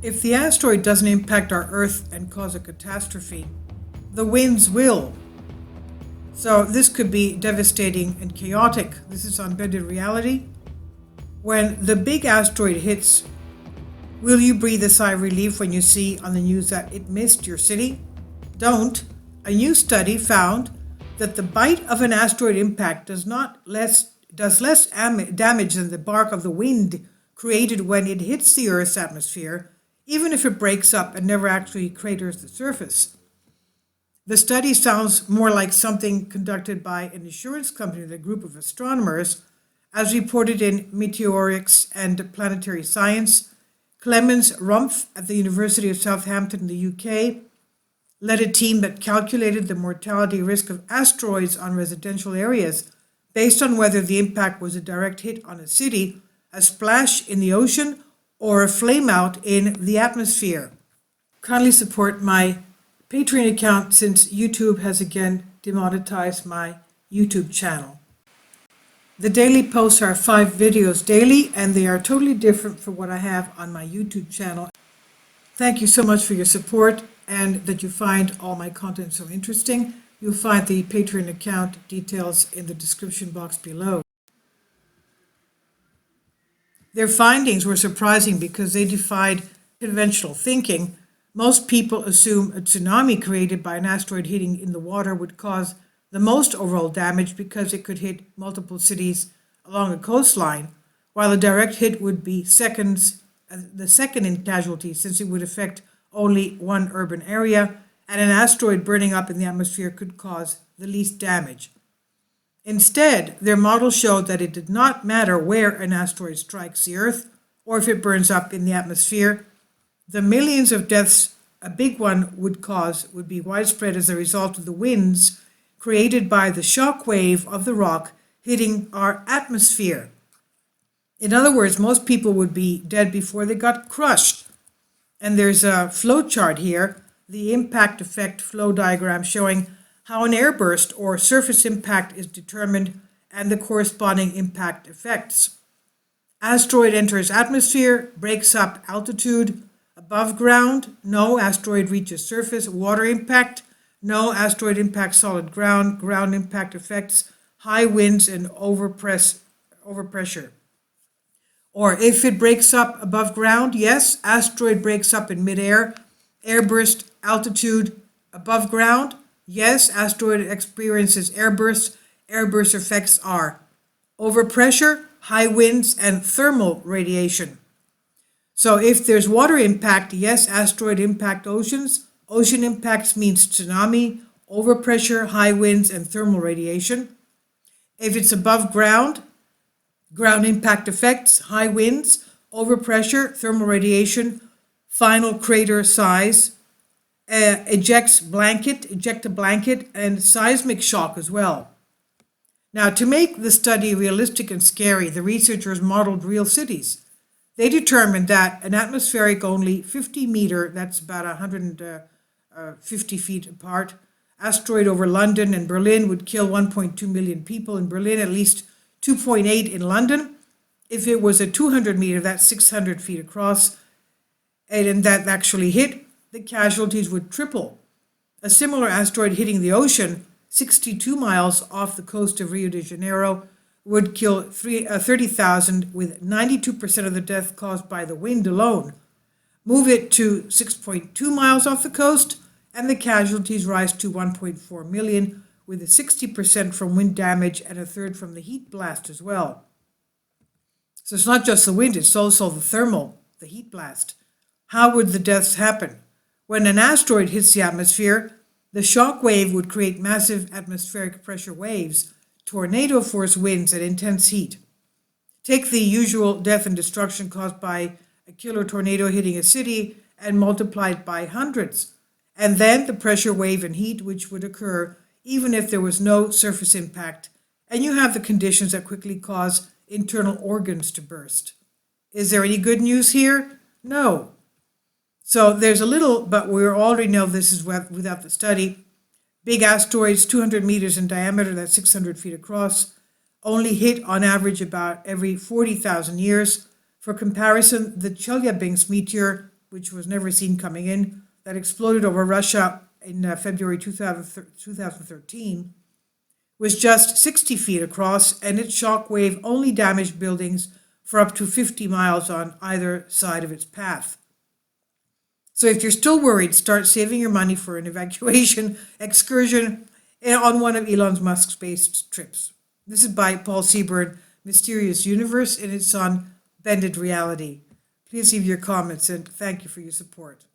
If the asteroid doesn't impact our Earth and cause a catastrophe, the winds will. So this could be devastating and chaotic. This is unbended reality. When the big asteroid hits, will you breathe a sigh of relief when you see on the news that it missed your city? Don't. A new study found that the bite of an asteroid impact does less damage than the bark of the wind created when it hits the Earth's atmosphere, even if it breaks up and never actually craters the surface. The study sounds more like something conducted by an insurance company than a group of astronomers, as reported in Meteorics and Planetary Science. Clemens Rumpf at the University of Southampton in the UK led a team that calculated the mortality risk of asteroids on residential areas based on whether the impact was a direct hit on a city, a splash in the ocean, or a flame out in the atmosphere. Kindly support my Patreon account since YouTube has again demonetized my YouTube channel. The daily posts are 5 videos daily, and they are totally different from what I have on my YouTube channel. Thank you so much for your support and that you find all my content so interesting. You'll find the Patreon account details in the description box below. Their findings were surprising because they defied conventional thinking. Most people assume a tsunami created by an asteroid hitting in the water would cause the most overall damage because it could hit multiple cities along a coastline, while a direct hit would be the second in casualties, since it would affect only one urban area, and an asteroid burning up in the atmosphere could cause the least damage. Instead, their model showed that it did not matter where an asteroid strikes the Earth or if it burns up in the atmosphere. The millions of deaths a big one would cause would be widespread as a result of the winds created by the shock wave of the rock hitting our atmosphere. In other words, most people would be dead before they got crushed. And there's a flow chart here, the impact effect flow diagram showing how an airburst or surface impact is determined and the corresponding impact effects. Asteroid enters atmosphere, breaks up altitude. Above ground, no asteroid reaches surface. Water impact, no asteroid impacts solid ground. Ground impact effects, high winds and overpressure. Or if it breaks up above ground, yes, asteroid breaks up in midair. Airburst altitude above ground, yes, asteroid experiences airbursts. Airburst effects are overpressure, high winds, and thermal radiation. So if there's water impact, yes, asteroid impact oceans. Ocean impacts means tsunami, overpressure, high winds, and thermal radiation. If it's above ground, ground impact effects, high winds, overpressure, thermal radiation, final crater size, eject a blanket, and seismic shock as well. Now, to make the study realistic and scary, the researchers modeled real cities. They determined that an atmospheric only 50 meter, that's about 150 feet apart, asteroid over London and Berlin would kill 1.2 million people in Berlin, at least 2.8 in London. If it was a 200 meter, that's 600 feet across, and that actually hit, the casualties would triple. A similar asteroid hitting the ocean 62 miles off the coast of Rio de Janeiro would kill 30,000, with 92% of the death caused by the wind alone. Move it to 6.2 miles off the coast, and the casualties rise to 1.4 million, with 60% from wind damage and a third from the heat blast as well. So it's not just the wind, it's also the heat blast. How would the deaths happen? When an asteroid hits the atmosphere, the shock wave would create massive atmospheric pressure waves, tornado force winds, and intense heat. Take the usual death and destruction caused by a killer tornado hitting a city and multiply it by hundreds. And then the pressure wave and heat, which would occur even if there was no surface impact, and you have the conditions that quickly cause internal organs to burst. Is there any good news here? No. So there's a little, but we already know this is without the study. Big asteroids, 200 meters in diameter, that's 600 feet across, only hit on average about every 40,000 years. For comparison, the Chelyabinsk meteor which was never seen coming in, that exploded over Russia in February 2013, was just 60 feet across, and its shock wave only damaged buildings for up to 50 miles on either side of its path. So if you're still worried, start saving your money for an evacuation excursion on one of Elon Musk's space trips. This is by Paul Seaburn, Mysterious Universe, and it's on Bended Reality. Please leave your comments, and thank you for your support.